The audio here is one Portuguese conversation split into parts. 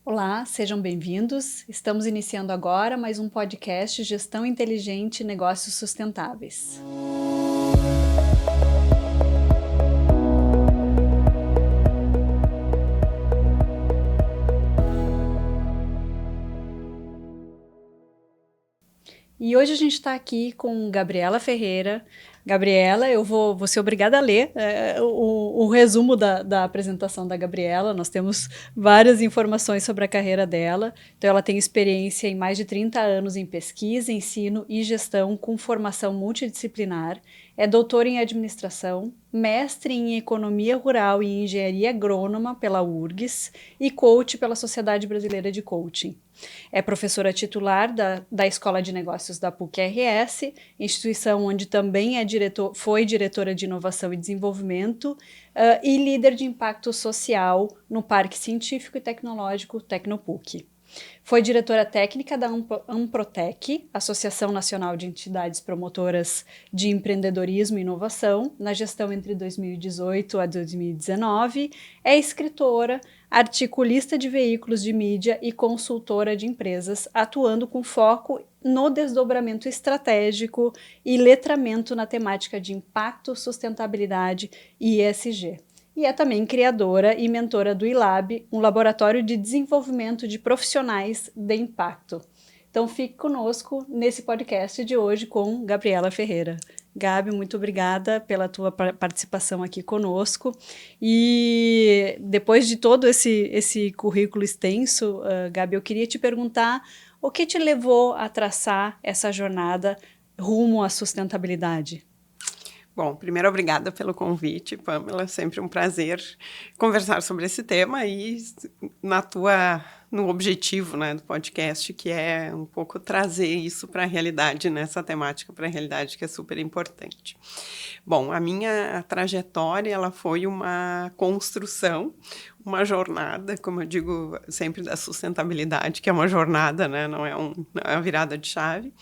Olá, sejam bem-vindos. Estamos iniciando agora mais um podcast Gestão Inteligente e Negócios Sustentáveis. E hoje a gente está aqui com Gabriela Ferreira. Gabriela, eu vou ser obrigada a ler o resumo da apresentação da Gabriela. Nós temos várias informações sobre a carreira dela. Então, ela tem experiência em mais de 30 anos em pesquisa, ensino e gestão com formação multidisciplinar. É doutora em administração, mestre em economia rural e engenharia agrônoma pela URGS e coach pela Sociedade Brasileira de Coaching. É professora titular da Escola de Negócios da PUC-RS, instituição onde também foi diretora de Inovação e Desenvolvimento e líder de impacto social no Parque Científico e Tecnológico Tecnopuc. Foi diretora técnica da Amprotec, Associação Nacional de Entidades Promotoras de Empreendedorismo e Inovação, na gestão entre 2018 a 2019. É escritora, articulista de veículos de mídia e consultora de empresas, atuando com foco no desdobramento estratégico e letramento na temática de impacto, sustentabilidade e ESG. E é também criadora e mentora do ILAB, um laboratório de desenvolvimento de profissionais de impacto. Então fique conosco nesse podcast de hoje com Gabriela Ferreira. Gabi, muito obrigada pela tua participação aqui conosco. E depois de todo esse currículo extenso, Gabi, eu queria te perguntar o que te levou a traçar essa jornada rumo à sustentabilidade? Bom, primeiro, obrigada pelo convite, Pamela. É sempre um prazer conversar sobre esse tema e no objetivo, né, do podcast, que é um pouco trazer isso para a realidade, essa temática para a realidade, que é super importante. Bom, a minha trajetória, ela foi uma construção, uma jornada, como eu digo sempre, da sustentabilidade, que é uma jornada, né, não é uma virada de chave.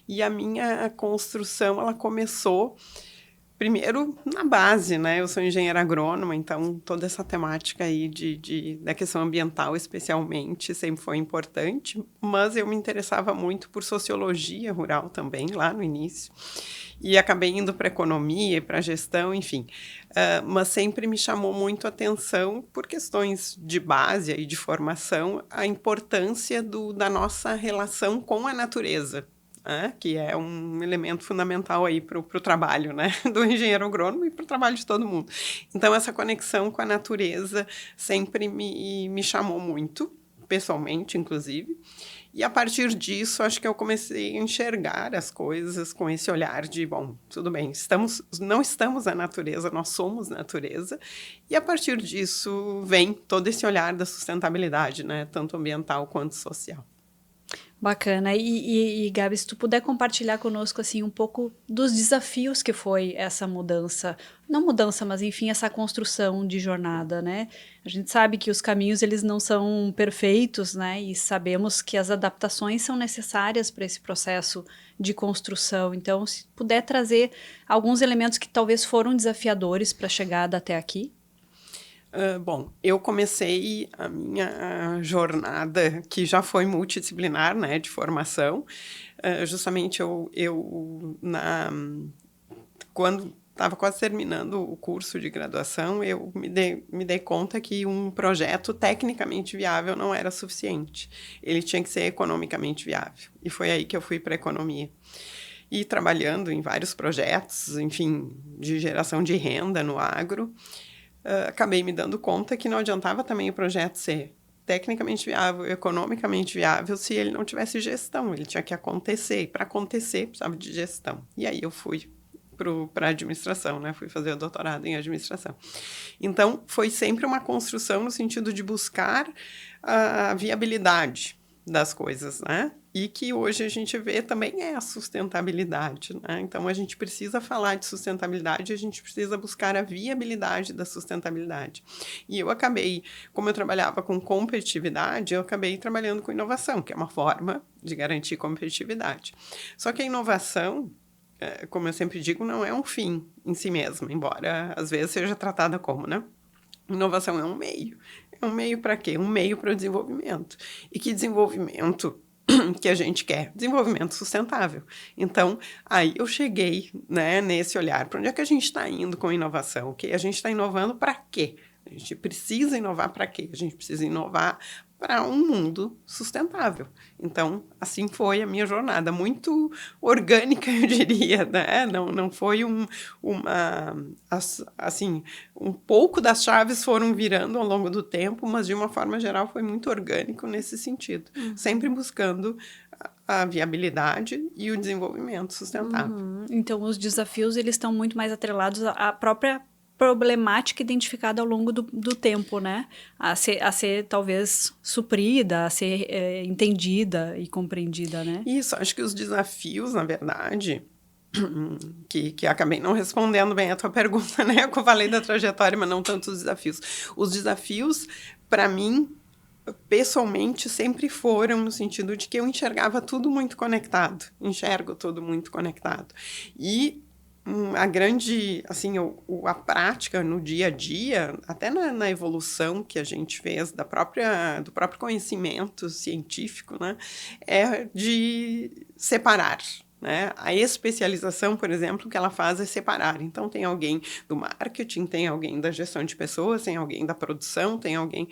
E a minha construção, ela começou primeiro, na base, né? Eu sou engenheira agrônoma, então toda essa temática aí da questão ambiental, especialmente, sempre foi importante, mas eu me interessava muito por sociologia rural também, lá no início, e acabei indo para economia, para gestão, enfim. Mas sempre me chamou muito a atenção, por questões de base e de formação, a importância da nossa relação com a natureza. Que é um elemento fundamental aí para o trabalho, né, do engenheiro agrônomo e para o trabalho de todo mundo. Então, essa conexão com a natureza sempre me chamou muito, pessoalmente, inclusive. E, a partir disso, acho que eu comecei a enxergar as coisas com esse olhar de, bom, tudo bem, não estamos na natureza, nós somos natureza. E, a partir disso, vem todo esse olhar da sustentabilidade, né, tanto ambiental quanto social. Bacana. E Gabi, se tu puder compartilhar conosco assim um pouco dos desafios que foi essa mudança, não mudança, mas enfim, essa construção de jornada, né? A gente sabe que os caminhos eles não são perfeitos, né? E sabemos que as adaptações são necessárias para esse processo de construção. Então, se puder trazer alguns elementos que talvez foram desafiadores para a chegada até aqui. Bom, eu comecei a minha jornada, que já foi multidisciplinar, né, de formação. Justamente quando estava quase terminando o curso de graduação, eu me dei conta que um projeto tecnicamente viável não era suficiente. Ele tinha que ser economicamente viável. E foi aí que eu fui para a economia. E trabalhando em vários projetos, enfim, de geração de renda no agro, acabei me dando conta que não adiantava também o projeto ser tecnicamente viável, economicamente viável, se ele não tivesse gestão. Ele tinha que acontecer. E para acontecer, precisava de gestão. E aí eu fui para a administração, né? Fui fazer o doutorado em administração. Então, foi sempre uma construção no sentido de buscar a viabilidade das coisas, né? E que hoje a gente vê também é a sustentabilidade, né? Então, a gente precisa falar de sustentabilidade, a gente precisa buscar a viabilidade da sustentabilidade. E eu acabei, como eu trabalhava com competitividade, eu acabei trabalhando com inovação, que é uma forma de garantir competitividade. Só que a inovação, como eu sempre digo, não é um fim em si mesma, embora às vezes seja tratada como, né? Inovação é um meio, É um meio para quê? Um meio para o desenvolvimento. E que desenvolvimento que a gente quer? Desenvolvimento sustentável. Então, aí eu cheguei, né, nesse olhar. Para onde é que a gente está indo com inovação? Que a gente está inovando para quê? A gente precisa inovar para quê? A gente precisa inovar para um mundo sustentável. Então, assim foi a minha jornada, muito orgânica, eu diria, né? Não foi assim, um pouco das chaves foram virando ao longo do tempo, mas de uma forma geral foi muito orgânico nesse sentido, sempre buscando a viabilidade e o desenvolvimento sustentável. Então, os desafios, eles estão muito mais atrelados à própria problemática identificada ao longo do tempo, né? A ser talvez suprida, a ser entendida e compreendida, né? Isso, acho que os desafios, na verdade, que acabei não respondendo bem a tua pergunta, né? Eu falei da trajetória, mas não tanto os desafios. Os desafios, para mim, pessoalmente, sempre foram no sentido de que eu enxergava tudo muito conectado. Enxergo tudo muito conectado. E a grande, assim, a prática no dia a dia, até na evolução que a gente fez do próprio conhecimento científico, né, é de separar. Né? A especialização, por exemplo, que ela faz é separar. Então, tem alguém do marketing, tem alguém da gestão de pessoas, tem alguém da produção, tem alguém...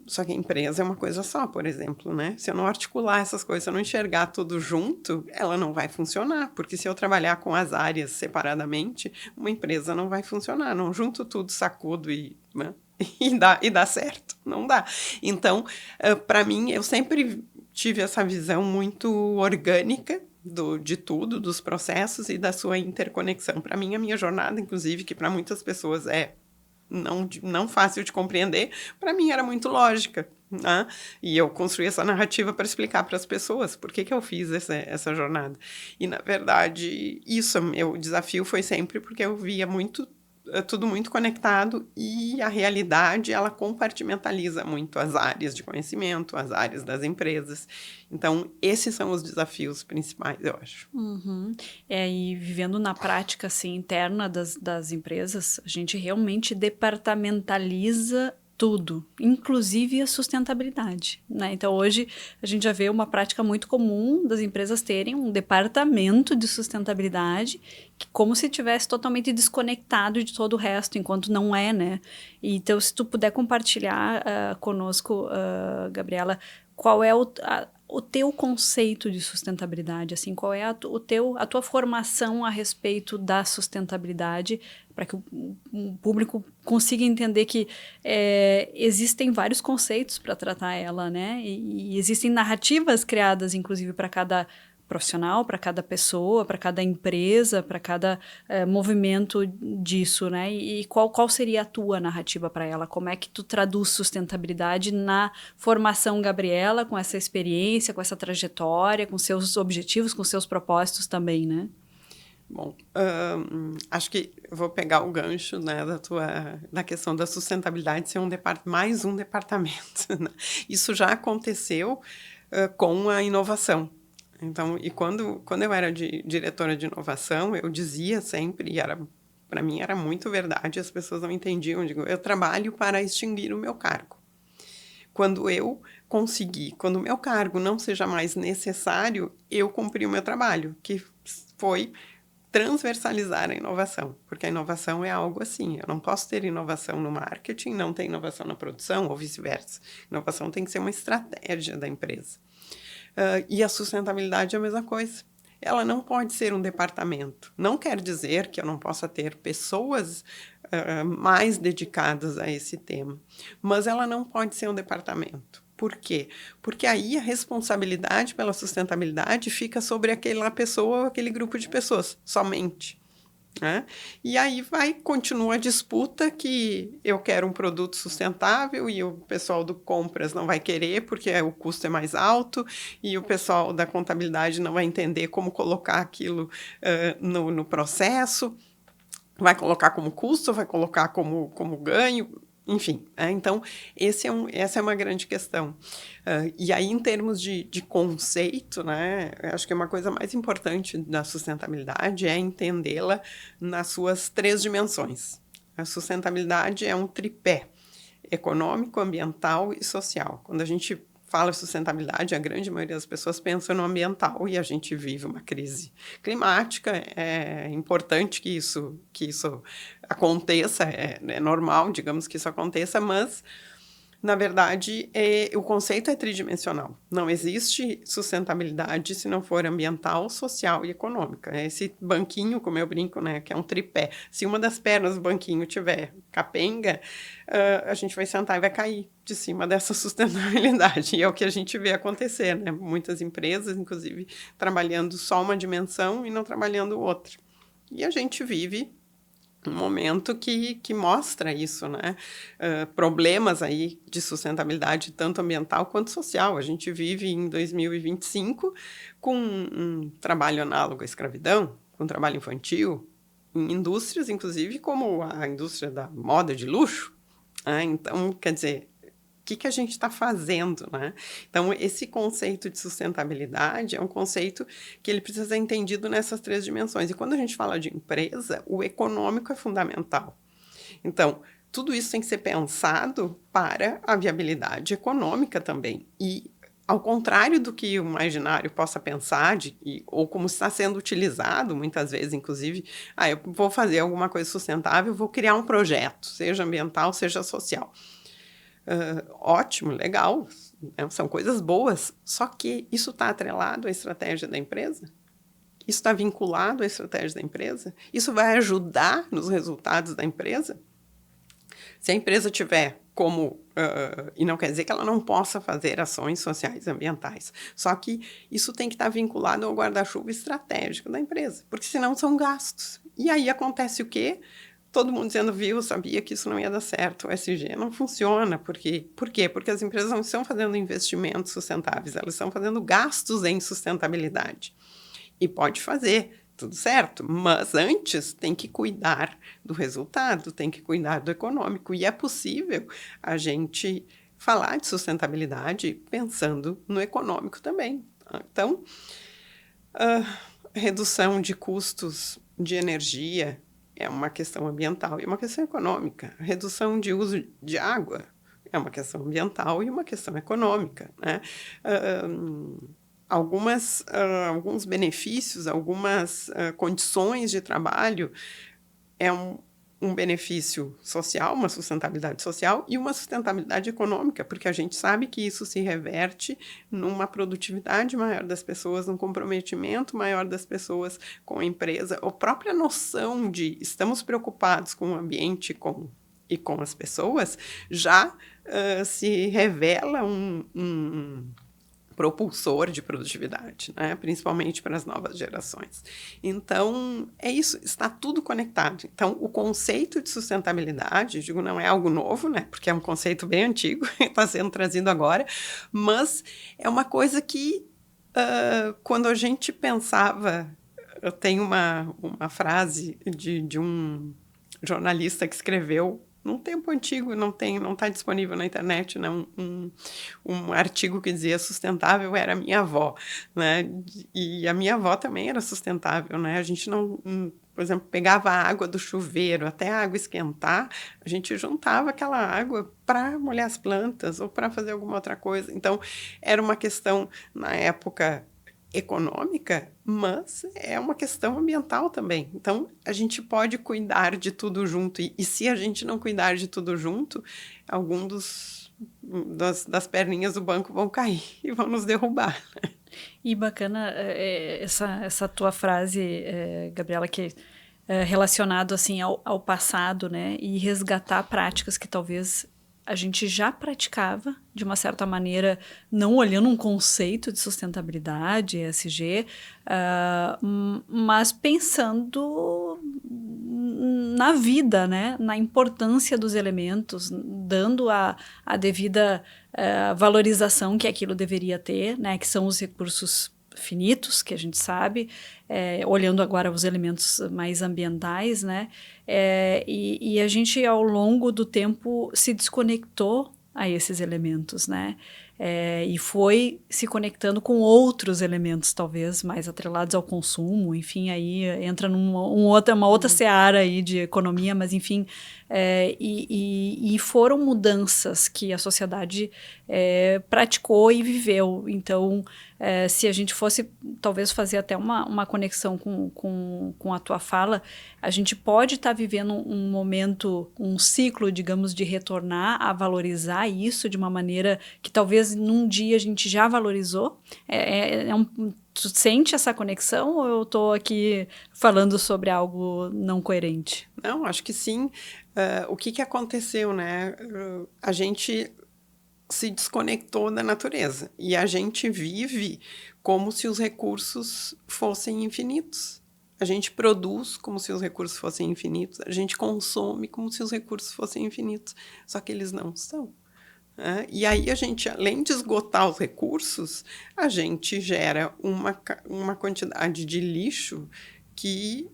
só que a empresa é uma coisa só, por exemplo, né? Se eu não articular essas coisas, se eu não enxergar tudo junto, ela não vai funcionar, porque se eu trabalhar com as áreas separadamente, uma empresa não vai funcionar, não junto tudo, sacudo né? e dá certo, não dá. Então, para mim, eu sempre tive essa visão muito orgânica de tudo, dos processos e da sua interconexão. Para mim, a minha jornada, inclusive, que para muitas pessoas é não fácil de compreender, para mim era muito lógica. Né? E eu construí essa narrativa para explicar para as pessoas por que eu fiz essa jornada. E, na verdade, o desafio foi sempre porque eu via tudo muito conectado e a realidade, ela compartimentaliza muito as áreas de conhecimento, as áreas das empresas. Então, esses são os desafios principais, eu acho. E vivendo na prática assim, interna das empresas, a gente realmente departamentaliza tudo, inclusive a sustentabilidade, né? Então, hoje, a gente já vê uma prática muito comum das empresas terem um departamento de sustentabilidade, que como se tivesse totalmente desconectado de todo o resto, enquanto não é, né? Então, se tu puder compartilhar conosco, Gabriela, qual é o teu conceito de sustentabilidade, assim, qual é a tua formação a respeito da sustentabilidade, para que o público consiga entender que existem vários conceitos para tratar ela, né? E existem narrativas criadas, inclusive, para cada profissional, para cada pessoa, para cada empresa, para cada movimento disso, né? E qual seria a tua narrativa para ela? Como é que tu traduz sustentabilidade na formação Gabriela, com essa experiência, com essa trajetória, com seus objetivos, com seus propósitos também, né? Bom, acho que eu vou pegar o gancho, né, da questão da sustentabilidade ser mais um departamento. Né? Isso já aconteceu com a inovação. Então, e quando eu era diretora de inovação, eu dizia sempre, e para mim era muito verdade, as pessoas não entendiam, eu trabalho para extinguir o meu cargo. Quando o meu cargo não seja mais necessário, eu cumpri o meu trabalho, que foi transversalizar a inovação, porque a inovação é algo assim, eu não posso ter inovação no marketing, não ter inovação na produção, ou vice-versa. Inovação tem que ser uma estratégia da empresa. E a sustentabilidade é a mesma coisa. Ela não pode ser um departamento. Não quer dizer que eu não possa ter pessoas mais dedicadas a esse tema, mas ela não pode ser um departamento. Por quê? Porque aí a responsabilidade pela sustentabilidade fica sobre aquela pessoa ou aquele grupo de pessoas, somente. Né? E aí continua a disputa que eu quero um produto sustentável e o pessoal do compras não vai querer porque o custo é mais alto e o pessoal da contabilidade não vai entender como colocar aquilo no processo, vai colocar como custo, vai colocar como ganho. Enfim, então essa é uma grande questão. E aí, em termos de conceito, né, acho que uma coisa mais importante da sustentabilidade é entendê-la nas suas 3 dimensões. A sustentabilidade é um tripé. econômico, ambiental e social. Quando a gente fala sustentabilidade, a grande maioria das pessoas pensa no ambiental e a gente vive uma crise climática. É importante que isso aconteça, é normal, digamos, que isso aconteça, mas na verdade, o conceito é tridimensional. Não existe sustentabilidade se não for ambiental, social e econômica. Esse banquinho, como eu brinco, né, que é um tripé. Se uma das pernas do banquinho tiver capenga, a gente vai sentar e vai cair de cima dessa sustentabilidade. E é o que a gente vê acontecer, né? Muitas empresas, inclusive, trabalhando só uma dimensão e não trabalhando outra. E a gente vive um momento que mostra isso, né? Problemas aí de sustentabilidade, tanto ambiental quanto social. A gente vive em 2025 com um trabalho análogo à escravidão, com trabalho infantil, em indústrias, inclusive, como a indústria da moda de luxo. Então, quer dizer, o que a gente está fazendo, né? Então, esse conceito de sustentabilidade é um conceito que ele precisa ser entendido nessas 3 dimensões. E quando a gente fala de empresa, o econômico é fundamental. Então, tudo isso tem que ser pensado para a viabilidade econômica também. E, ao contrário do que o imaginário possa pensar, ou como está sendo utilizado, muitas vezes, inclusive, eu vou fazer alguma coisa sustentável, vou criar um projeto, seja ambiental, seja social. Ótimo, legal, né? São coisas boas, só que isso está atrelado à estratégia da empresa? Isso está vinculado à estratégia da empresa? Isso vai ajudar nos resultados da empresa? Se a empresa tiver como, e não quer dizer que ela não possa fazer ações sociais e ambientais, só que isso tem que estar vinculado ao guarda-chuva estratégico da empresa, porque senão são gastos. E aí acontece o quê? Todo mundo dizendo, eu sabia que isso não ia dar certo, o ESG não funciona. Por quê? Porque as empresas não estão fazendo investimentos sustentáveis, elas estão fazendo gastos em sustentabilidade. E pode fazer, tudo certo, mas antes tem que cuidar do resultado, tem que cuidar do econômico. E é possível a gente falar de sustentabilidade pensando no econômico também. Então, redução de custos de energia é uma questão ambiental e uma questão econômica. A redução de uso de água é uma questão ambiental e uma questão econômica, né? Alguns benefícios, algumas condições de trabalho é um benefício social, uma sustentabilidade social e uma sustentabilidade econômica, porque a gente sabe que isso se reverte numa produtividade maior das pessoas, num comprometimento maior das pessoas com a empresa, a própria noção de estamos preocupados com o ambiente e com as pessoas já se revela um propulsor de produtividade, né? Principalmente para as novas gerações. Então, é isso, está tudo conectado. Então, o conceito de sustentabilidade, digo, não é algo novo, né? Porque é um conceito bem antigo, está sendo trazido agora, mas é uma coisa que, quando a gente pensava, eu tenho uma frase de um jornalista que escreveu num tempo antigo, não está disponível na internet, né? Um artigo que dizia sustentável era a minha avó, né? E a minha avó também era sustentável, né? A gente não, por exemplo, pegava a água do chuveiro até a água esquentar, a gente juntava aquela água para molhar as plantas ou para fazer alguma outra coisa. Então, era uma questão, na época, econômica, mas é uma questão ambiental também. Então, a gente pode cuidar de tudo junto. E se a gente não cuidar de tudo junto, das perninhas do banco vão cair e vão nos derrubar. E bacana essa tua frase, Gabriela, que é relacionado assim, ao passado, né? E resgatar práticas que talvez a gente já praticava, de uma certa maneira, não olhando um conceito de sustentabilidade, ESG, mas pensando na vida, né? Na importância dos elementos, dando a devida valorização que aquilo deveria ter, né? Que são os recursos finitos, que a gente sabe, olhando agora os elementos mais ambientais, né? E a gente, ao longo do tempo, se desconectou a esses elementos, né? E foi se conectando com outros elementos, talvez, mais atrelados ao consumo, enfim, aí entra uma outra seara aí de economia, mas enfim, e foram mudanças que a sociedade praticou e viveu. Então, se a gente fosse, talvez, fazer até uma conexão com a tua fala, a gente pode estar vivendo um momento, um ciclo, digamos, de retornar a valorizar isso de uma maneira que talvez num dia a gente já valorizou. Tu sente essa conexão ou eu estou aqui falando sobre algo não coerente? Não, acho que sim. O que aconteceu, né? A gente se desconectou da natureza e a gente vive como se os recursos fossem infinitos. A gente produz como se os recursos fossem infinitos, a gente consome como se os recursos fossem infinitos, só que eles não são. E aí a gente, além de esgotar os recursos, a gente gera uma quantidade de lixo que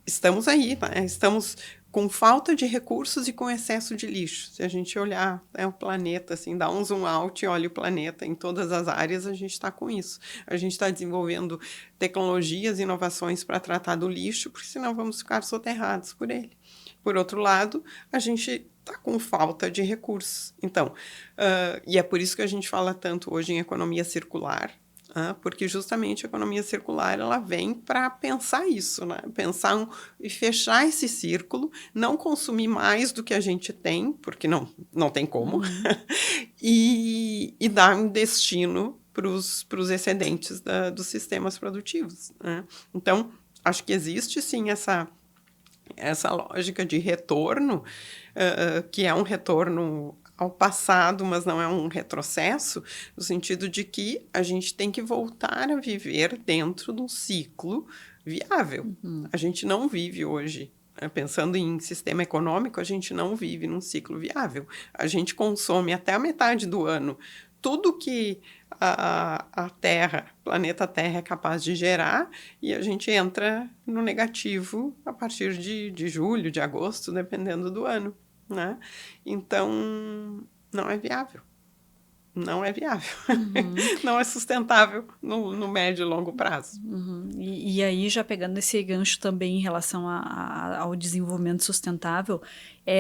estamos aí, né? Estamos com falta de recursos e com excesso de lixo. Se a gente olhar o planeta, assim, dá um zoom out e olha o planeta em todas as áreas, a gente está com isso. A gente está desenvolvendo tecnologias e inovações para tratar do lixo, porque senão vamos ficar soterrados por ele. Por outro lado, a gente está com falta de recursos. Então, e é por isso que a gente fala tanto hoje em economia circular, porque justamente a economia circular ela vem para pensar isso, né? Pensar e fechar esse círculo, não consumir mais do que a gente tem, porque não tem como, e dar um destino para os excedentes dos sistemas produtivos, né? Então, acho que existe sim essa lógica de retorno, que é um retorno ao passado, mas não é um retrocesso, no sentido de que a gente tem que voltar a viver dentro de um ciclo viável. A gente não vive hoje, pensando em sistema econômico, a gente não vive num ciclo viável. A gente consome até a metade do ano tudo que a Terra, planeta Terra, é capaz de gerar, e a gente entra no negativo a partir de julho, de agosto, dependendo do ano, né? Então, não é viável. Não é viável. Não é sustentável no médio e longo prazo. E aí, já pegando esse gancho também em relação ao desenvolvimento sustentável,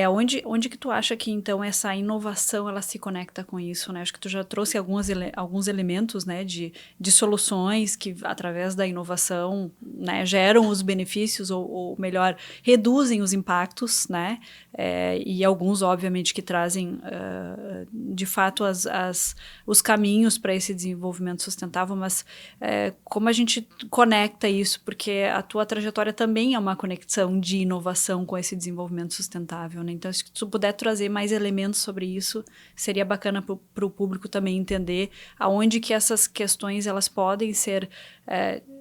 onde que tu acha que, então, essa inovação, ela se conecta com isso, né? Acho que tu já trouxe alguns elementos, né, de soluções que, através da inovação, né, geram os benefícios, ou melhor, reduzem os impactos, né? E alguns, obviamente, que trazem, de fato, os caminhos para esse desenvolvimento sustentável, mas como a gente conecta isso? Porque a tua trajetória também é uma conexão de inovação com esse desenvolvimento sustentável, né? Então, se tu puder trazer mais elementos sobre isso, seria bacana para o público também entender aonde que essas questões elas podem ser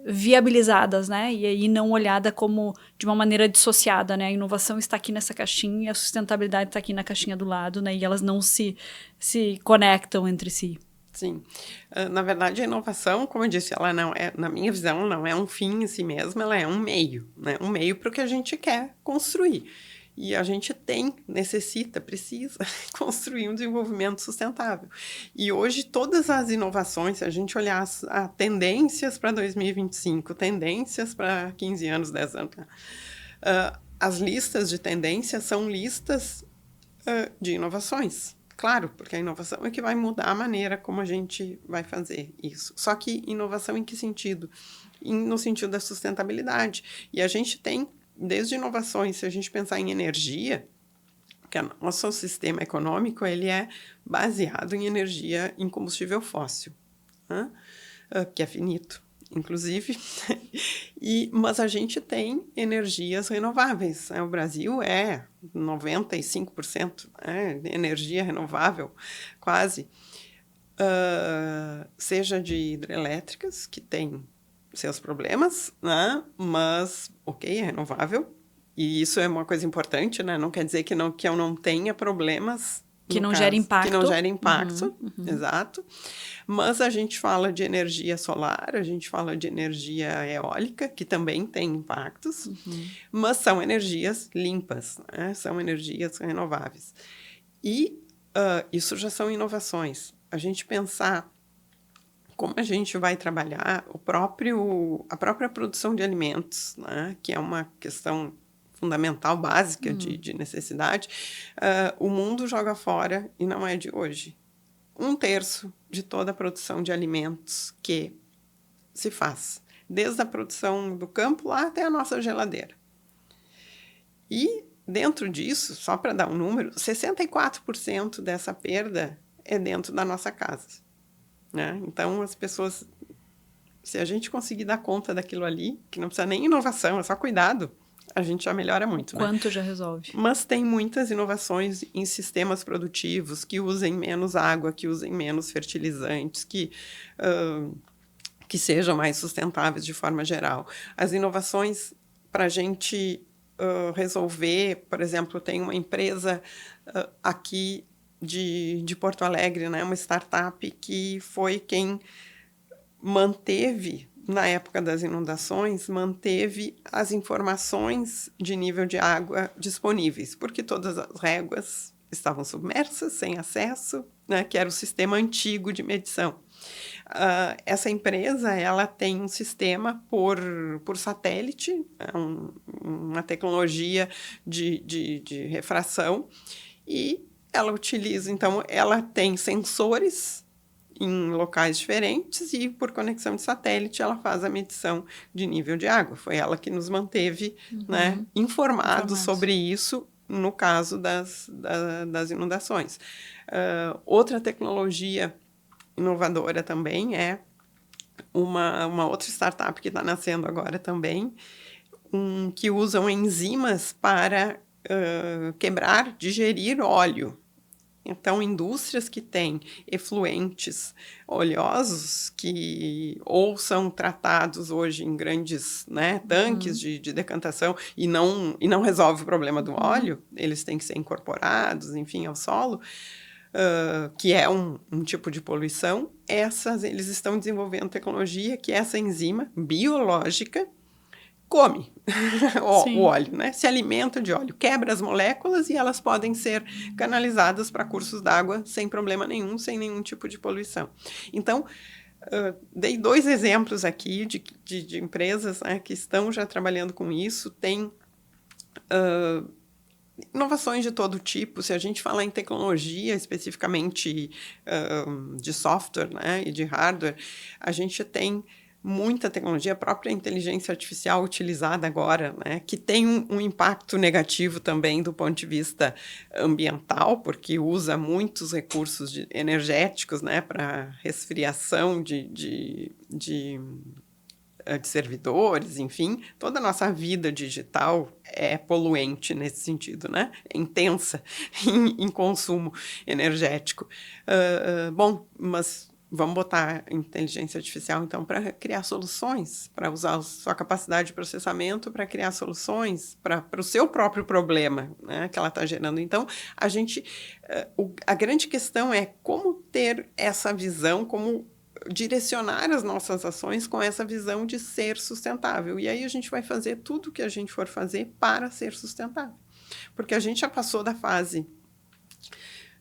viabilizadas, né? E aí não olhada como de uma maneira dissociada, né? A inovação está aqui nessa caixinha e a sustentabilidade está aqui na caixinha do lado, né? E elas não se conectam entre si. Sim. Na verdade, a inovação, como eu disse, ela não é, na minha visão, não é um fim em si mesma, ela é um meio, né? Um meio para o que a gente quer construir. E a gente precisa construir um desenvolvimento sustentável. E hoje, todas as inovações, se a gente olhar as tendências para 2025, tendências para 15 anos, 10 anos, as listas de tendências são listas de inovações. Claro, porque a inovação é que vai mudar a maneira como a gente vai fazer isso. Só que inovação em que sentido? No sentido da sustentabilidade. E a gente tem, desde inovações, se a gente pensar em energia, que o nosso sistema econômico ele é baseado em energia em combustível fóssil, né? Que é finito, inclusive. Mas a gente tem energias renováveis, né? O Brasil é 95% energia renovável, quase. Seja de hidrelétricas, que tem seus problemas, né? Mas, é renovável. E isso é uma coisa importante, né? Não quer dizer que eu não tenha problemas. Que não gera impacto. Que não gera impacto, exato. Mas a gente fala de energia solar, a gente fala de energia eólica, que também tem impactos, mas são energias limpas, né? São energias renováveis. E Isso já são inovações. A gente pensar como a gente vai trabalhar a própria produção de alimentos, né, que é uma questão fundamental, básica de necessidade, o mundo joga fora, e não é de hoje, 1/3 de toda a produção de alimentos que se faz, desde a produção do campo lá até a nossa geladeira. E dentro disso, só para dar um número, 64% dessa perda é dentro da nossa casa, né? Então, as pessoas, se a gente conseguir dar conta daquilo ali, que não precisa nem inovação, é só cuidado, a gente já melhora muito, né? Quanto já resolve. Mas tem muitas inovações em sistemas produtivos que usem menos água, que usem menos fertilizantes, que sejam mais sustentáveis de forma geral. As inovações para a gente resolver, por exemplo, tem uma empresa aqui de Porto Alegre, né, uma startup que foi quem manteve, na época das inundações, manteve as informações de nível de água disponíveis, porque todas as réguas estavam submersas, sem acesso, né, que era o sistema antigo de medição. Essa empresa, ela tem um sistema por satélite, uma tecnologia de refração, e ela utiliza, então, ela tem sensores em locais diferentes e, por conexão de satélite, ela faz a medição de nível de água. Foi ela que nos manteve, né, informados sobre isso no caso das inundações. Outra tecnologia inovadora também é uma outra startup que está nascendo agora também, que usam enzimas para quebrar, digerir óleo. Então, indústrias que têm efluentes oleosos que ou são tratados hoje em grandes, né, tanques de decantação e não resolve o problema do óleo, eles têm que ser incorporados, enfim, ao solo, que é um tipo de poluição. Eles estão desenvolvendo tecnologia que essa enzima biológica come o óleo, né? Se alimenta de óleo, quebra as moléculas e elas podem ser canalizadas para cursos d'água sem problema nenhum, sem nenhum tipo de poluição. Então, dei 2 exemplos aqui de empresas, né, que estão já trabalhando com isso. Tem inovações de todo tipo. Se a gente falar em tecnologia, especificamente de software, né, e de hardware, a gente tem muita tecnologia, a própria inteligência artificial utilizada agora, né, que tem um impacto negativo também do ponto de vista ambiental, porque usa muitos recursos energéticos, né, para resfriação de servidores, enfim, toda a nossa vida digital é poluente nesse sentido, né? É intensa em consumo energético. Bom, mas vamos botar inteligência artificial, então, para criar soluções, para usar a sua capacidade de processamento para criar soluções para o seu próprio problema, né, que ela está gerando. Então, a grande questão é como ter essa visão, como direcionar as nossas ações com essa visão de ser sustentável. E aí a gente vai fazer tudo o que a gente for fazer para ser sustentável. Porque a gente já passou da fase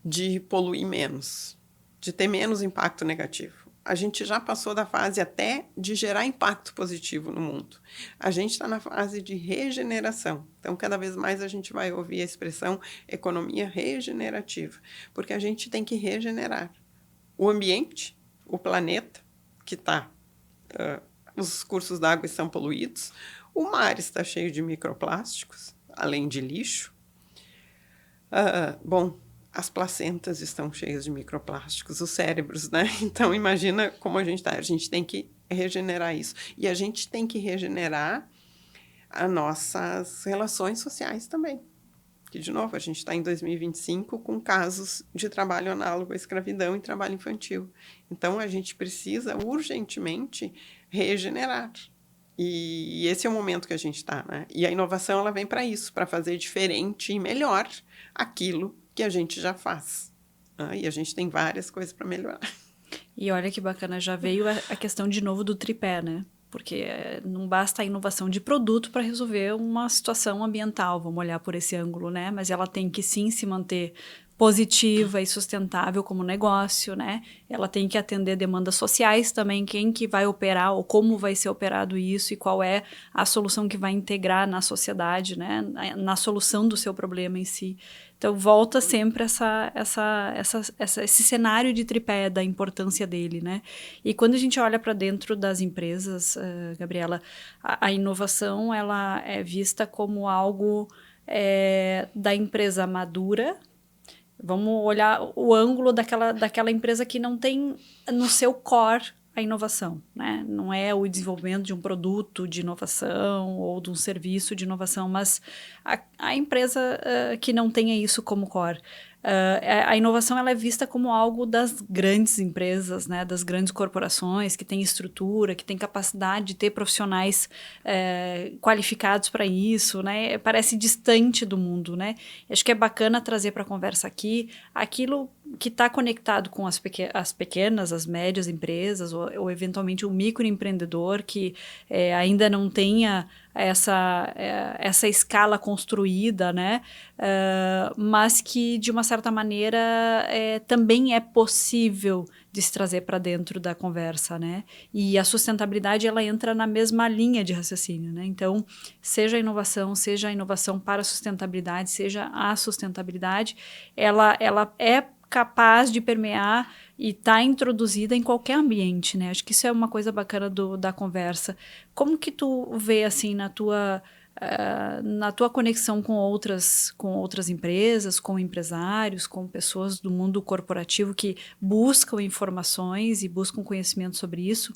de poluir menos, de ter menos impacto negativo. A gente já passou da fase até de gerar impacto positivo no mundo. A gente está na fase de regeneração. Então, cada vez mais a gente vai ouvir a expressão economia regenerativa, porque a gente tem que regenerar o ambiente, o planeta, que está... os cursos d'água estão poluídos, o mar está cheio de microplásticos, além de lixo. Bom, as placentas estão cheias de microplásticos, os cérebros, né? Então, imagina como a gente está. A gente tem que regenerar isso. E a gente tem que regenerar as nossas relações sociais também. Que, de novo, a gente está em 2025 com casos de trabalho análogo à escravidão e trabalho infantil. Então, a gente precisa urgentemente regenerar. E esse é o momento que a gente está, né? E a inovação, ela vem para isso, para fazer diferente e melhor aquilo que a gente já faz. E a gente tem várias coisas para melhorar. E olha que bacana, já veio a questão de novo do tripé, né? Porque não basta a inovação de produto para resolver uma situação ambiental, vamos olhar por esse ângulo, né? Mas ela tem que sim se manter positiva e sustentável como negócio, né? Ela tem que atender demandas sociais também, quem que vai operar ou como vai ser operado isso e qual é a solução que vai integrar na sociedade, né? Na solução do seu problema em si. Então, volta sempre esse cenário de tripé da importância dele, né? E quando a gente olha para dentro das empresas, Gabriela, a inovação, ela é vista como algo da empresa madura. Vamos olhar o ângulo daquela empresa que não tem no seu core a inovação, né? Não é o desenvolvimento de um produto de inovação ou de um serviço de inovação, mas a empresa que não tenha isso como core. A inovação ela é vista como algo das grandes empresas, né, das grandes corporações, que tem estrutura, que tem capacidade de ter profissionais qualificados para isso, né? Parece distante do mundo, né? Acho que é bacana trazer para a conversa aqui aquilo que está conectado com as pequenas, as médias empresas, ou eventualmente o microempreendedor que ainda não tenha essa escala construída, né? Mas que, de uma certa maneira, também é possível de se trazer para dentro da conversa, né? E a sustentabilidade, ela entra na mesma linha de raciocínio, né? Então, seja a inovação para a sustentabilidade, seja a sustentabilidade, ela é capaz de permear e tá introduzida em qualquer ambiente, né? Acho que isso é uma coisa bacana da conversa. Como que tu vê, assim, na tua conexão com outras empresas, com empresários, com pessoas do mundo corporativo que buscam informações e buscam conhecimento sobre isso?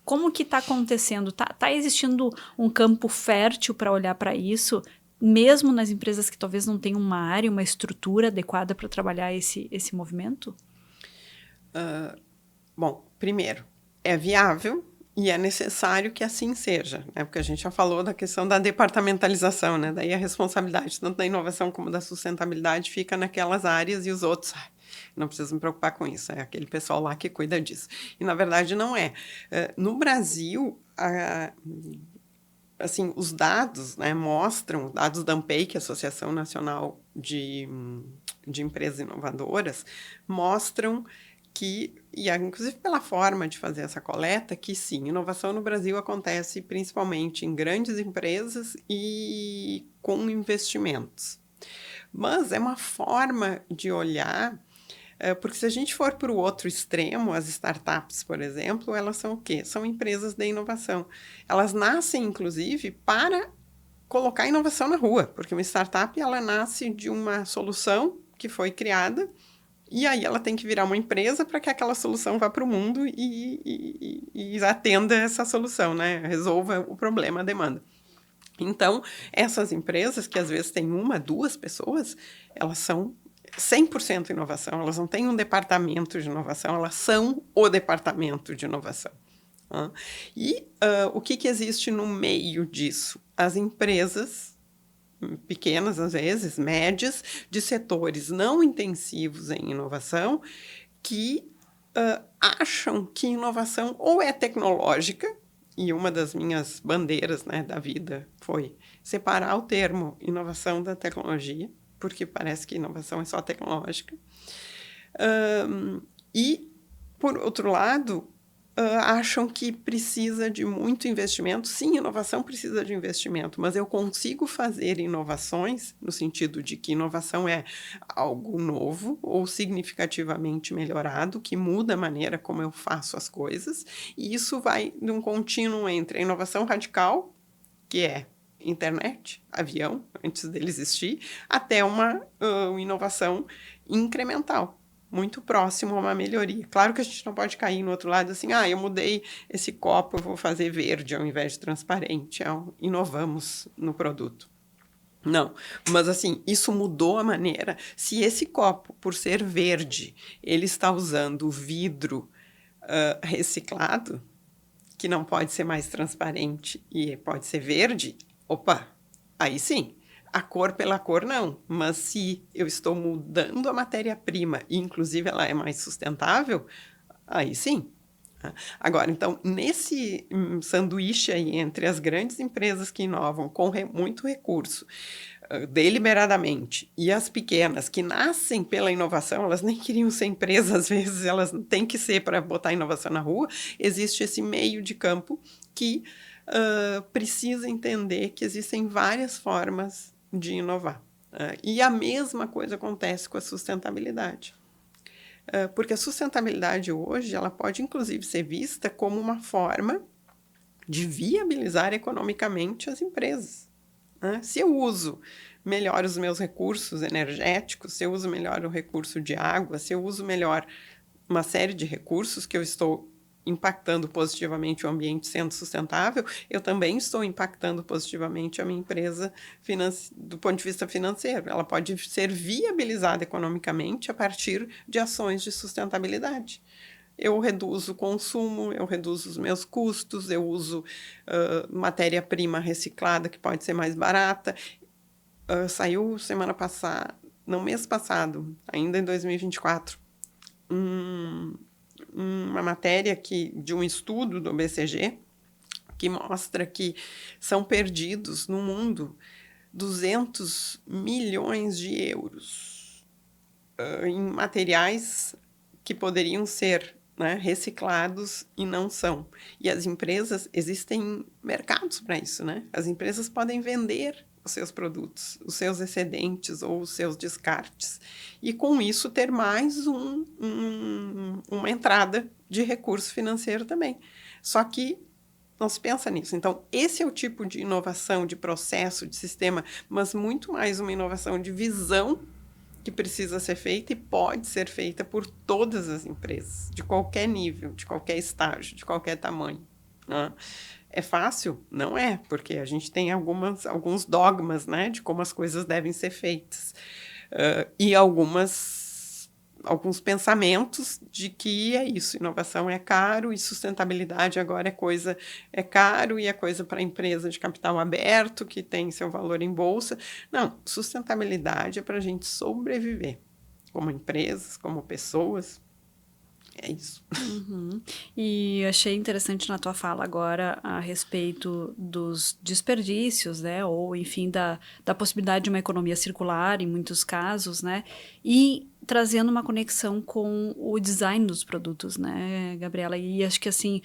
Como que está acontecendo? Tá existindo um campo fértil para olhar para isso, mesmo nas empresas que talvez não tenham uma área, uma estrutura adequada para trabalhar esse movimento? Bom, primeiro, é viável e é necessário que assim seja, né? Porque a gente já falou da questão da departamentalização, né? Daí a responsabilidade tanto da inovação como da sustentabilidade fica naquelas áreas e os outros, não preciso me preocupar com isso, é aquele pessoal lá que cuida disso. E, na verdade, não é. No Brasil, assim, os dados, né, mostram, dados da ANPEI, que é a Associação Nacional de Empresas Inovadoras, mostram que, e inclusive pela forma de fazer essa coleta, que sim, inovação no Brasil acontece principalmente em grandes empresas e com investimentos. Mas é uma forma de olhar, porque se a gente for para o outro extremo, as startups, por exemplo, elas são o quê? São empresas de inovação. Elas nascem, inclusive, para colocar inovação na rua, porque uma startup ela nasce de uma solução que foi criada e aí ela tem que virar uma empresa para que aquela solução vá para o mundo e atenda essa solução, né? Resolva o problema, a demanda. Então, essas empresas, que às vezes têm uma, duas pessoas, elas são 100% inovação, elas não têm um departamento de inovação, elas são o departamento de inovação. E o que existe no meio disso? As empresas pequenas, às vezes, médias, de setores não intensivos em inovação, que acham que inovação ou é tecnológica, e uma das minhas bandeiras, né, da vida foi separar o termo inovação da tecnologia, porque parece que inovação é só tecnológica. E, por outro lado, acham que precisa de muito investimento. Sim, inovação precisa de investimento, mas eu consigo fazer inovações no sentido de que inovação é algo novo ou significativamente melhorado, que muda a maneira como eu faço as coisas, e isso vai de um contínuo entre a inovação radical, que é internet, avião, antes dele existir, até uma inovação incremental, muito próximo a uma melhoria. Claro que a gente não pode cair no outro lado assim, eu mudei esse copo, eu vou fazer verde ao invés de transparente. Inovamos no produto. Não, mas assim, isso mudou a maneira. Se esse copo, por ser verde, ele está usando vidro reciclado, que não pode ser mais transparente e pode ser verde, opa, aí sim. A cor pela cor, não. Mas se eu estou mudando a matéria-prima e, inclusive, ela é mais sustentável, aí sim. Agora, então, nesse sanduíche aí entre as grandes empresas que inovam com muito recurso, deliberadamente, e as pequenas que nascem pela inovação, elas nem queriam ser empresas, às vezes elas têm que ser para botar inovação na rua, existe esse meio de campo que precisa entender que existem várias formas de inovar. E a mesma coisa acontece com a sustentabilidade. Porque a sustentabilidade hoje, ela pode inclusive ser vista como uma forma de viabilizar economicamente as empresas. Se eu uso melhor os meus recursos energéticos, se eu uso melhor o recurso de água, se eu uso melhor uma série de recursos que eu estou impactando positivamente o ambiente sendo sustentável, eu também estou impactando positivamente a minha empresa do ponto de vista financeiro. Ela pode ser viabilizada economicamente a partir de ações de sustentabilidade. Eu reduzo o consumo, eu reduzo os meus custos, eu uso matéria-prima reciclada que pode ser mais barata. Saiu semana passada, não, mês passado, ainda em 2024, uma matéria de um estudo do BCG que mostra que são perdidos no mundo 200 milhões de euros em materiais que poderiam ser, né, reciclados e não são. E as empresas, existem mercados para isso, né? As empresas podem vender os seus produtos, os seus excedentes ou os seus descartes, e com isso ter mais uma entrada de recurso financeiro também. Só que não se pensa nisso. Então, esse é o tipo de inovação, de processo, de sistema, mas muito mais uma inovação de visão que precisa ser feita e pode ser feita por todas as empresas, de qualquer nível, de qualquer estágio, de qualquer tamanho. Né? É fácil? Não é, porque a gente tem alguns dogmas, né, de como as coisas devem ser feitas. E alguns pensamentos de que é isso, inovação é caro e sustentabilidade agora é caro e é coisa para empresa de capital aberto, que tem seu valor em bolsa. Não, sustentabilidade é para a gente sobreviver, como empresas, como pessoas. É isso. Uhum. E achei interessante na tua fala agora a respeito dos desperdícios, né? Ou, enfim, da possibilidade de uma economia circular, em muitos casos, né? E trazendo uma conexão com o design dos produtos, né, Gabriela? E acho que, assim,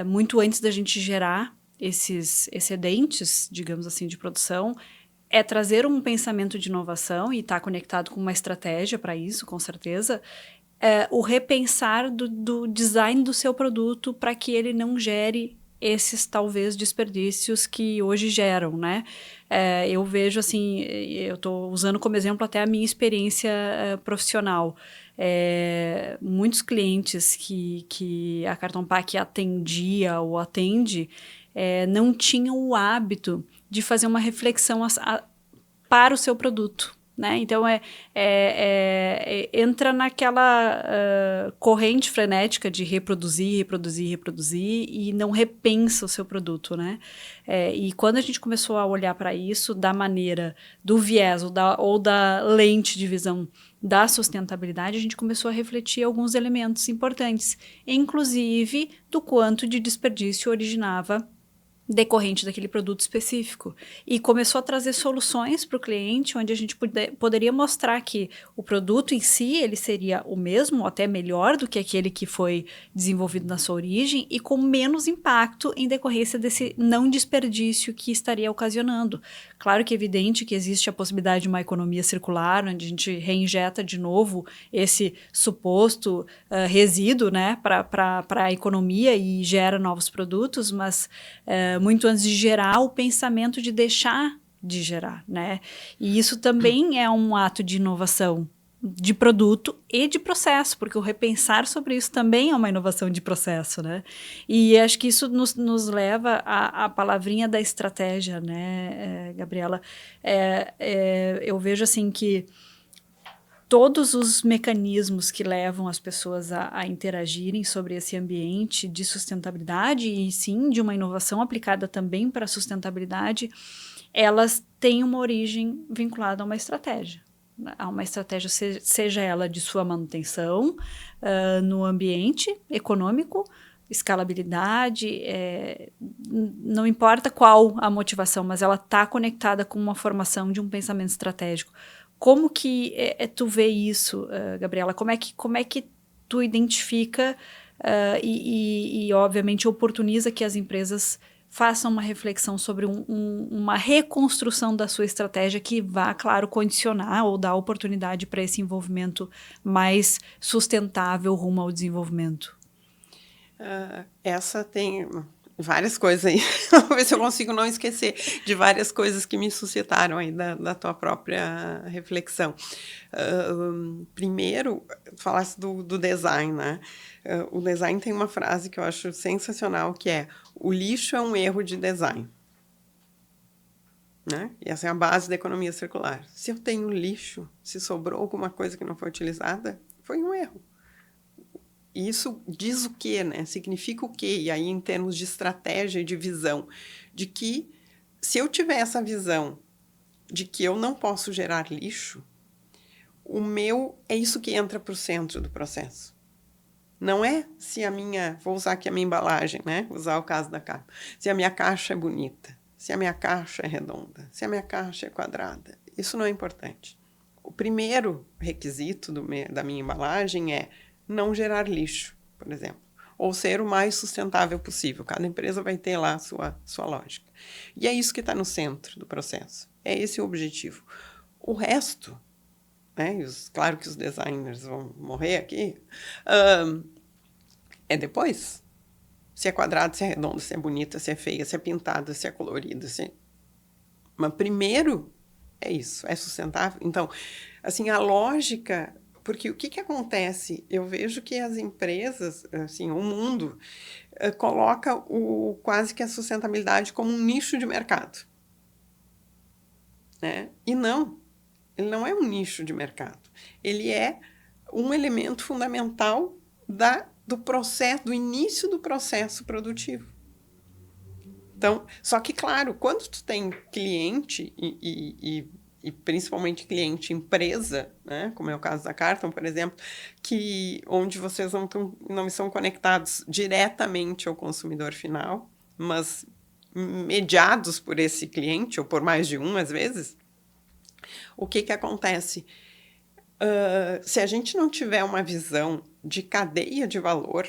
muito antes da gente gerar esses excedentes, digamos assim, de produção, é trazer um pensamento de inovação e estar conectado com uma estratégia para isso, com certeza, o repensar do design do seu produto para que ele não gere esses, talvez, desperdícios que hoje geram, né? Eu vejo, assim, eu estou usando como exemplo até a minha experiência profissional. Muitos clientes que a Carton Pack atendia ou atende não tinham o hábito de fazer uma reflexão para o seu produto. Né? Então, entra naquela corrente frenética de reproduzir e não repensa o seu produto. Né? E quando a gente começou a olhar para isso da maneira do viés ou da lente de visão da sustentabilidade, a gente começou a refletir alguns elementos importantes, inclusive do quanto de desperdício originava decorrente daquele produto específico. E começou a trazer soluções para o cliente, onde a gente poderia mostrar que o produto em si, ele seria o mesmo, ou até melhor do que aquele que foi desenvolvido na sua origem, e com menos impacto em decorrência desse não desperdício que estaria ocasionando. Claro que é evidente que existe a possibilidade de uma economia circular, onde a gente reinjeta de novo esse suposto resíduo, né, para a economia e gera novos produtos, mas muito antes de gerar, o pensamento de deixar de gerar, né? E isso também é um ato de inovação de produto e de processo, porque o repensar sobre isso também é uma inovação de processo, né? E acho que isso nos leva à palavrinha da estratégia, né, Gabriela? Eu vejo assim que todos os mecanismos que levam as pessoas a interagirem sobre esse ambiente de sustentabilidade e sim de uma inovação aplicada também para a sustentabilidade, elas têm uma origem vinculada a uma estratégia. A uma estratégia, seja ela de sua manutenção no ambiente econômico, escalabilidade, não importa qual a motivação, mas ela está conectada com uma formação de um pensamento estratégico. Como que tu vê isso, Gabriela? Como é que tu identifica e, obviamente, oportuniza que as empresas façam uma reflexão sobre uma reconstrução da sua estratégia que vá, claro, condicionar ou dar oportunidade para esse envolvimento mais sustentável rumo ao desenvolvimento? Essa tem várias coisas aí. Vou ver se eu consigo não esquecer de várias coisas que me suscitaram aí da tua própria reflexão. Primeiro, falasse do design, né? O design tem uma frase que eu acho sensacional, que é: o lixo é um erro de design. Né? E essa é a base da economia circular. Se eu tenho lixo, se sobrou alguma coisa que não foi utilizada, foi um erro. E isso diz o quê, né? Significa o quê? E aí, em termos de estratégia e de visão, de que se eu tiver essa visão de que eu não posso gerar lixo, o meu é isso que entra para o centro do processo. Não é se a minha, vou usar aqui a minha embalagem, né? Usar o caso da capa. Se a minha caixa é bonita, se a minha caixa é redonda, se a minha caixa é quadrada. Isso não é importante. O primeiro requisito da minha embalagem é não gerar lixo, por exemplo, ou ser o mais sustentável possível. Cada empresa vai ter lá a sua lógica. E é isso que está no centro do processo. É esse o objetivo. O resto, né, claro que os designers vão morrer aqui, é depois. Se é quadrado, se é redondo, se é bonita, se é feia, se é pintada, se é colorida. Mas primeiro é isso, é sustentável. Então, assim, a lógica... Porque o que acontece? Eu vejo que as empresas, assim, o mundo, coloca quase que a sustentabilidade como um nicho de mercado. Né? E não, ele não é um nicho de mercado. Ele é um elemento fundamental do processo, do início do processo produtivo. Então, só que, claro, quando tu tem cliente e principalmente cliente empresa, né, como é o caso da Carton, por exemplo, onde vocês não estão conectados diretamente ao consumidor final, mas mediados por esse cliente, ou por mais de um, às vezes, o que acontece? Se a gente não tiver uma visão de cadeia de valor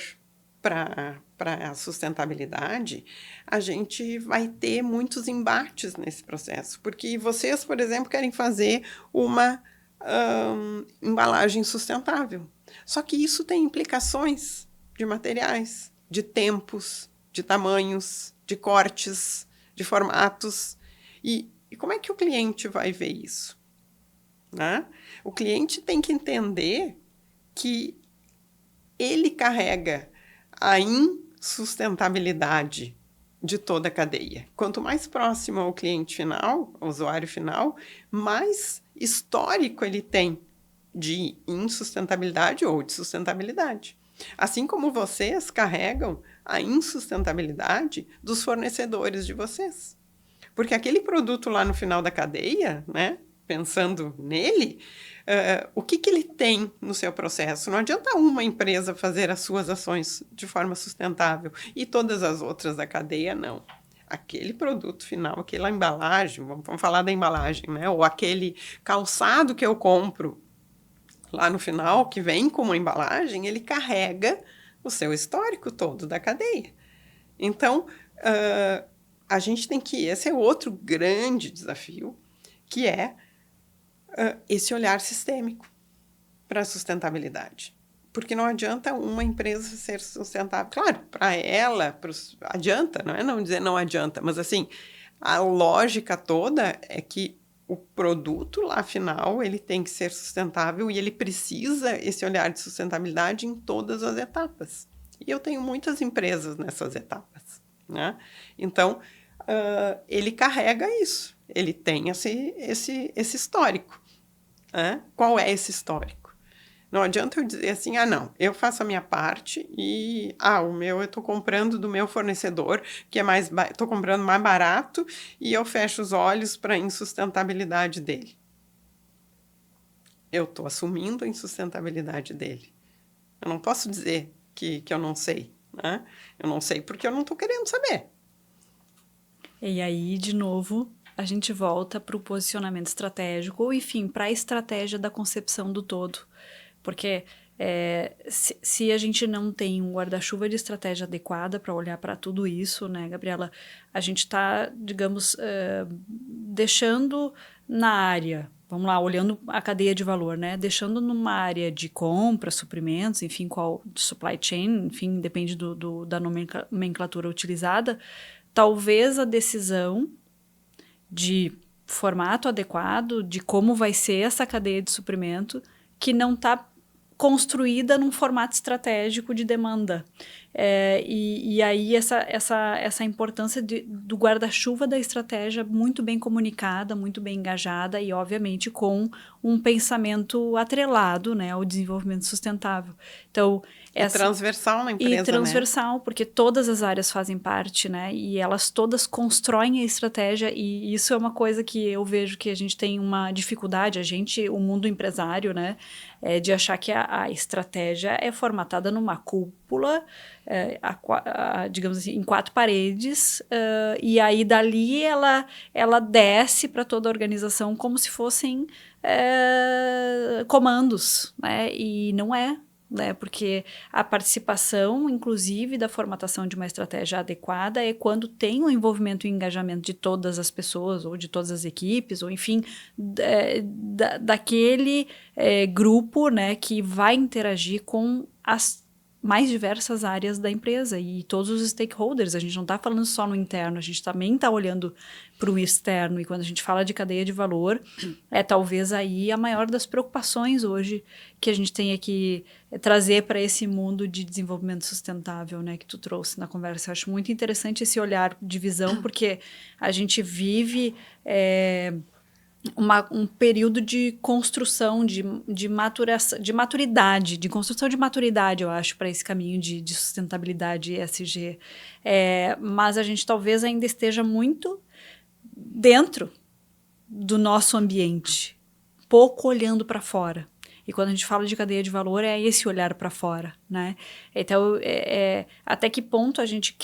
para a sustentabilidade, a gente vai ter muitos embates nesse processo. Porque vocês, por exemplo, querem fazer uma embalagem sustentável. Só que isso tem implicações de materiais, de tempos, de tamanhos, de cortes, de formatos. E como é que o cliente vai ver isso? Né? O cliente tem que entender que ele carrega a insustentabilidade de toda a cadeia. Quanto mais próximo ao cliente final, ao usuário final, mais histórico ele tem de insustentabilidade ou de sustentabilidade. Assim como vocês carregam a insustentabilidade dos fornecedores de vocês. Porque aquele produto lá no final da cadeia, né, pensando nele, o que ele tem no seu processo? Não adianta uma empresa fazer as suas ações de forma sustentável e todas as outras da cadeia não. Aquele produto final, aquela embalagem, vamos falar da embalagem, né? Ou aquele calçado que eu compro lá no final, que vem com uma embalagem, ele carrega o seu histórico todo da cadeia. Então, a gente tem que... Esse é outro grande desafio, que é esse olhar sistêmico para a sustentabilidade. Porque não adianta uma empresa ser sustentável. Claro, para ela, adianta, não é não dizer não adianta, mas assim, a lógica toda é que o produto lá final, ele tem que ser sustentável e ele precisa esse olhar de sustentabilidade em todas as etapas. E eu tenho muitas empresas nessas etapas, né? Então, ele carrega isso. Ele tem esse histórico. Qual é esse histórico? Não adianta eu dizer assim, não, eu faço a minha parte e, o meu eu estou comprando do meu fornecedor, que é estou comprando mais barato e eu fecho os olhos para a insustentabilidade dele. Eu estou assumindo a insustentabilidade dele. Eu não posso dizer que eu não sei, né? Eu não sei porque eu não estou querendo saber. E aí, de novo, a gente volta para o posicionamento estratégico, ou enfim, para a estratégia da concepção do todo. Porque se a gente não tem um guarda-chuva de estratégia adequada para olhar para tudo isso, né, Gabriela, a gente está, digamos, deixando na área, vamos lá, olhando a cadeia de valor, né, deixando numa área de compra, suprimentos, enfim, qual supply chain, enfim, depende da nomenclatura utilizada, talvez a decisão de formato adequado, de como vai ser essa cadeia de suprimento, que não está construída num formato estratégico de demanda. E aí essa importância do guarda-chuva da estratégia muito bem comunicada, muito bem engajada e, obviamente, com um pensamento atrelado, né, ao desenvolvimento sustentável. Então, transversal na empresa, e transversal, né? Porque todas as áreas fazem parte, né? E elas todas constroem a estratégia, e isso é uma coisa que eu vejo que a gente tem uma dificuldade, o mundo empresário, né? De achar que a estratégia é formatada numa cúpula, digamos assim, em 4 paredes, e aí dali ela desce para toda a organização como se fossem comandos, né? E não é. Né, porque a participação, inclusive, da formatação de uma estratégia adequada é quando tem o envolvimento e engajamento de todas as pessoas, ou de todas as equipes, ou enfim, daquele grupo, né, que vai interagir com as mais diversas áreas da empresa e todos os stakeholders. A gente não está falando só no interno, a gente também está olhando para o externo. E quando a gente fala de cadeia de valor, é talvez aí a maior das preocupações hoje que a gente tem que trazer para esse mundo de desenvolvimento sustentável, né, que tu trouxe na conversa. Eu acho muito interessante esse olhar de visão, porque a gente vive um período de construção, de maturação, de maturidade, de construção de maturidade, eu acho, para esse caminho de sustentabilidade ESG. Mas a gente talvez ainda esteja muito dentro do nosso ambiente, pouco olhando para fora. E quando a gente fala de cadeia de valor, é esse olhar para fora, né? Então, até que ponto a gente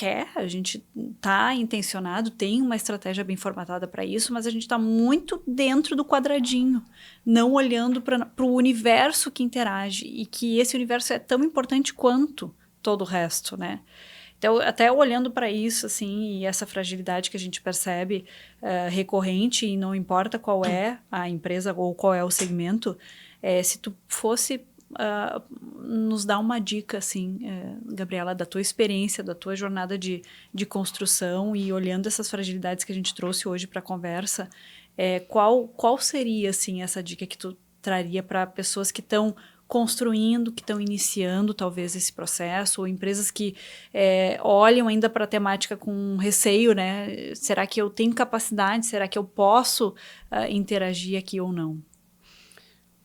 está intencionado, tem uma estratégia bem formatada para isso, mas a gente está muito dentro do quadradinho, não olhando para o universo que interage, e que esse universo é tão importante quanto todo o resto, né? Então, até olhando para isso, assim, e essa fragilidade que a gente percebe recorrente, e não importa qual é a empresa ou qual é o segmento, se tu fosse nos dar uma dica, assim, Gabriela, da tua experiência, da tua jornada de construção, e olhando essas fragilidades que a gente trouxe hoje para a conversa, qual seria, assim, essa dica que tu traria para pessoas que estão construindo, que estão iniciando talvez esse processo, ou empresas que olham ainda para a temática com receio, né? Será que eu tenho capacidade? Será que eu posso interagir aqui ou não?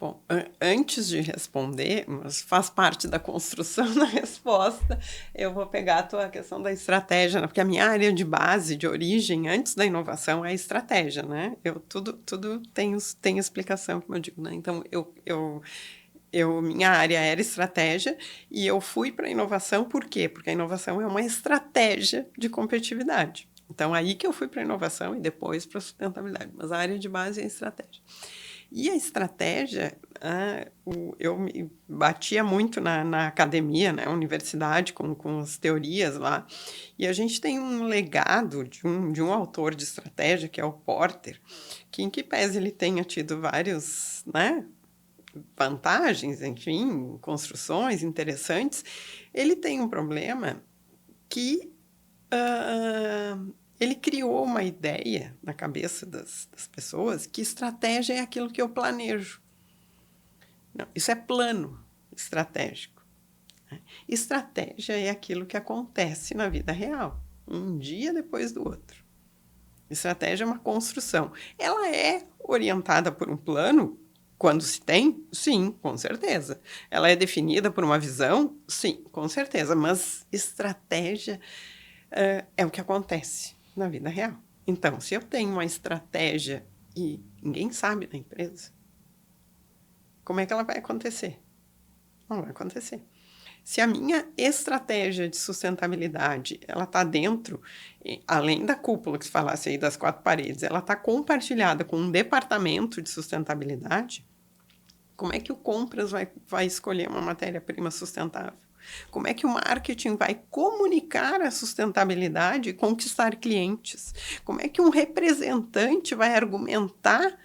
Bom, antes de responder, mas faz parte da construção da resposta, eu vou pegar a tua questão da estratégia, né? Porque a minha área de base, de origem, antes da inovação, é a estratégia, né? Tudo tem explicação, como eu digo, né? Então, minha área era estratégia e eu fui para a inovação, por quê? Porque a inovação é uma estratégia de competitividade. Então, aí que eu fui para a inovação e depois para a sustentabilidade, mas a área de base é a estratégia. E a estratégia, eu me batia muito na academia, na universidade, com as teorias lá, e a gente tem um legado de um autor de estratégia, que é o Porter, que em que pese ele tenha tido vários, né, vantagens, enfim, construções interessantes, ele tem um problema que ele criou uma ideia na cabeça das pessoas que estratégia é aquilo que eu planejo. Não, isso é plano estratégico. Né? Estratégia é aquilo que acontece na vida real, um dia depois do outro. Estratégia é uma construção. Ela é orientada por um plano. Quando se tem? Sim, com certeza. Ela é definida por uma visão? Sim, com certeza. Mas estratégia é o que acontece na vida real. Então, se eu tenho uma estratégia e ninguém sabe na empresa, como é que ela vai acontecer? Não vai acontecer. Se a minha estratégia de sustentabilidade, ela está dentro, além da cúpula que se falasse aí das 4 paredes, ela está compartilhada com um departamento de sustentabilidade, como é que o compras vai escolher uma matéria-prima sustentável? Como é que o marketing vai comunicar a sustentabilidade e conquistar clientes? Como é que um representante vai argumentar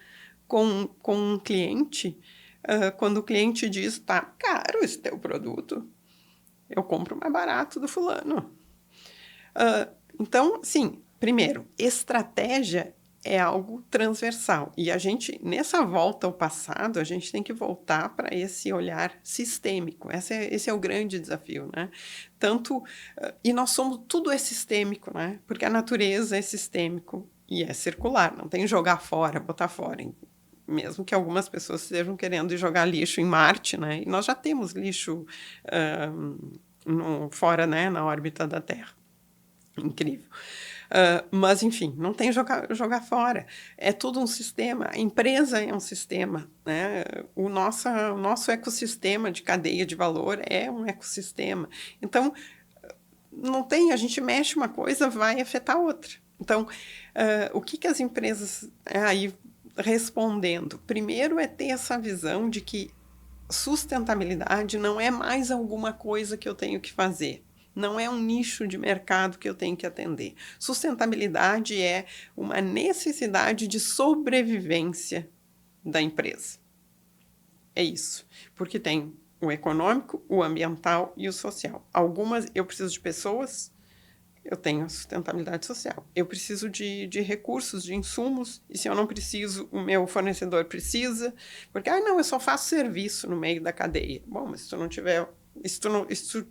com um cliente quando o cliente diz, tá caro esse teu produto, eu compro mais barato do fulano. Então, sim, primeiro, estratégia é algo transversal. E a gente, nessa volta ao passado, a gente tem que voltar para esse olhar sistêmico. Esse é o grande desafio, né? E nós somos, tudo é sistêmico, né? Porque a natureza é sistêmico e é circular, não tem jogar fora, botar fora. Mesmo que algumas pessoas estejam querendo jogar lixo em Marte, né? E nós já temos lixo fora, né? Na órbita da Terra. Incrível. Mas, enfim, não tem jogar fora. É tudo um sistema. A empresa é um sistema, né? O nosso ecossistema de cadeia de valor é um ecossistema. Então, não tem, a gente mexe uma coisa, vai afetar outra. Então, o que as empresas... aí respondendo, primeiro é ter essa visão de que sustentabilidade não é mais alguma coisa que eu tenho que fazer. Não é um nicho de mercado que eu tenho que atender. Sustentabilidade é uma necessidade de sobrevivência da empresa. É isso. Porque tem o econômico, o ambiental e o social. Algumas, eu preciso de pessoas, eu tenho a sustentabilidade social. Eu preciso de recursos, de insumos, e se eu não preciso, o meu fornecedor precisa. Porque, não, eu só faço serviço no meio da cadeia. Bom, mas se tu não tiver...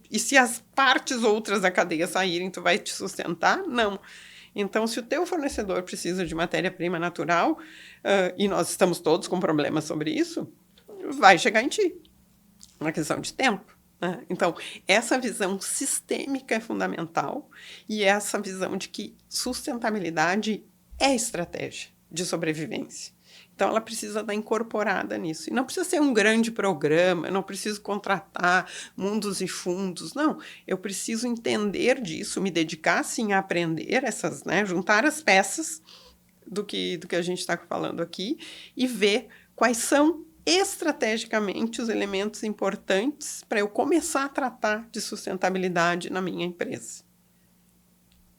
E se as partes outras da cadeia saírem, tu vai te sustentar? Não. Então, se o teu fornecedor precisa de matéria-prima natural, e nós estamos todos com problemas sobre isso, vai chegar em ti. Uma questão de tempo. Né? Então, essa visão sistêmica é fundamental e essa visão de que sustentabilidade é estratégia de sobrevivência. Então, ela precisa estar incorporada nisso. E não precisa ser um grande programa, eu não preciso contratar mundos e fundos. Não, eu preciso entender disso, me dedicar, sim, a aprender né, juntar as peças do que a gente está falando aqui e ver quais são estrategicamente os elementos importantes para eu começar a tratar de sustentabilidade na minha empresa.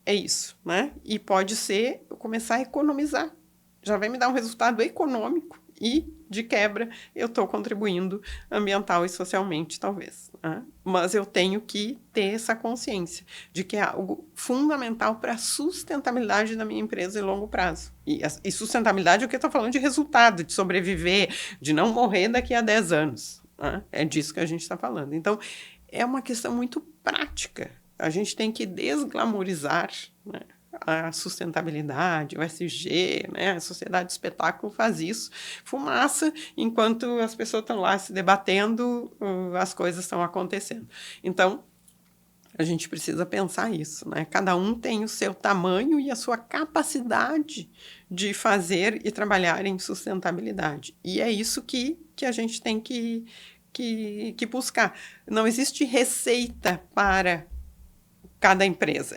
É isso, né? E pode ser eu começar a economizar. Já vai me dar um resultado econômico e, de quebra, eu estou contribuindo ambiental e socialmente, talvez. Né? Mas eu tenho que ter essa consciência de que é algo fundamental para a sustentabilidade da minha empresa em longo prazo. E sustentabilidade é o que eu estou falando de resultado, de sobreviver, de não morrer daqui a 10 anos. Né? É disso que a gente está falando. Então, é uma questão muito prática. A gente tem que desglamorizar, né, a sustentabilidade, o ESG, né? A Sociedade de Espetáculo faz isso. Fumaça, enquanto as pessoas estão lá se debatendo, as coisas estão acontecendo. Então, a gente precisa pensar isso, né? Cada um tem o seu tamanho e a sua capacidade de fazer e trabalhar em sustentabilidade. E é isso que a gente tem que buscar. Não existe receita para cada empresa.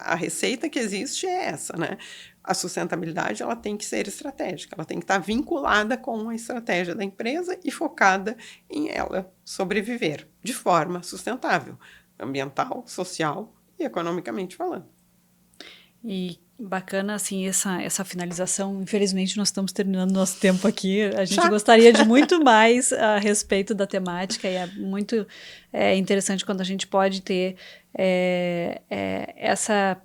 A receita que existe é essa, né? A sustentabilidade, ela tem que ser estratégica, ela tem que estar vinculada com a estratégia da empresa e focada em ela sobreviver de forma sustentável, ambiental, social e economicamente falando. E bacana, assim, essa finalização. Infelizmente, nós estamos terminando nosso tempo aqui. A gente gostaria de muito mais a respeito da temática e é muito interessante quando a gente pode ter essa...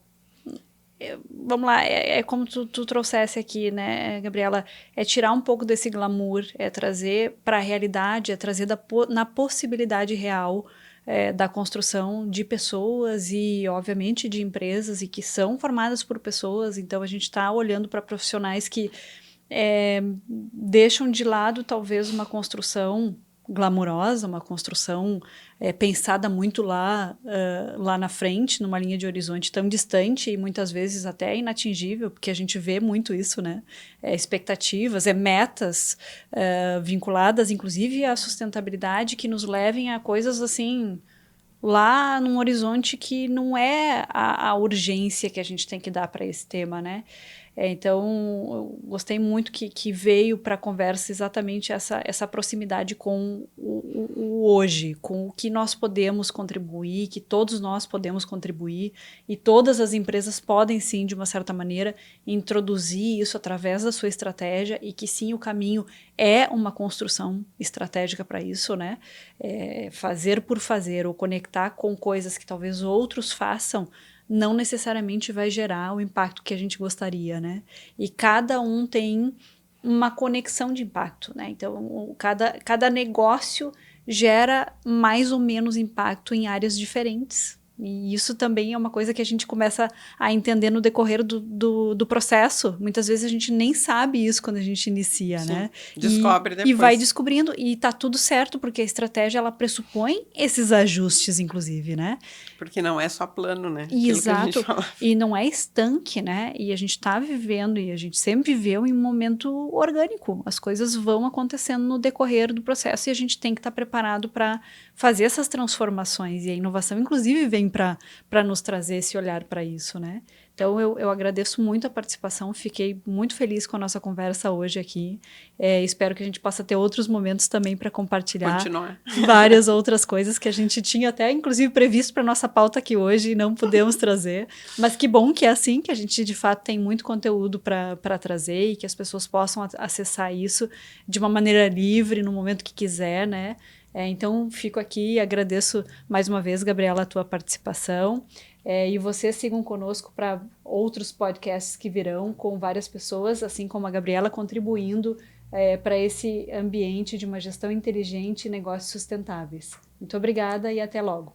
Vamos lá, como tu trouxesse aqui, né, Gabriela, é tirar um pouco desse glamour, é trazer para a realidade, é trazer na possibilidade real da construção de pessoas e, obviamente, de empresas e que são formadas por pessoas. Então, a gente está olhando para profissionais que deixam de lado, talvez, uma construção glamurosa, uma construção pensada muito lá na frente, numa linha de horizonte tão distante e muitas vezes até inatingível, porque a gente vê muito isso, né? Expectativas, metas vinculadas, inclusive, à sustentabilidade que nos levem a coisas assim lá num horizonte que não é a urgência que a gente tem que dar para esse tema, né? Então, eu gostei muito que veio para a conversa exatamente essa proximidade com o hoje, com o que nós podemos contribuir, que todos nós podemos contribuir, e todas as empresas podem sim, de uma certa maneira, introduzir isso através da sua estratégia, e que sim, o caminho é uma construção estratégica para isso, né? Fazer por fazer, ou conectar com coisas que talvez outros façam, não necessariamente vai gerar o impacto que a gente gostaria, né? E cada um tem uma conexão de impacto, né? Então, cada negócio gera mais ou menos impacto em áreas diferentes. E isso também é uma coisa que a gente começa a entender no decorrer do processo. Muitas vezes a gente nem sabe isso quando a gente inicia, Sim, né? descobre depois. E vai descobrindo, e tá tudo certo, porque a estratégia, ela pressupõe esses ajustes, inclusive, né? Porque não é só plano, né? Exato, e não é estanque, né? E a gente está vivendo, e a gente sempre viveu em um momento orgânico. As coisas vão acontecendo no decorrer do processo, e a gente tem que estar preparado para fazer essas transformações. E a inovação, inclusive, vem para nos trazer esse olhar para isso, né? Então, eu agradeço muito a participação, fiquei muito feliz com a nossa conversa hoje aqui. Espero que a gente possa ter outros momentos também para compartilhar várias outras coisas que a gente tinha até, inclusive, previsto para nossa pauta aqui hoje e não pudemos trazer. Mas que bom que é assim, que a gente, de fato, tem muito conteúdo para trazer, e que as pessoas possam acessar isso de uma maneira livre, no momento que quiser, né? Então, fico aqui e agradeço mais uma vez, Gabriela, a tua participação. E vocês sigam conosco para outros podcasts que virão, com várias pessoas, assim como a Gabriela, contribuindo para esse ambiente de uma gestão inteligente e negócios sustentáveis. Muito obrigada e até logo.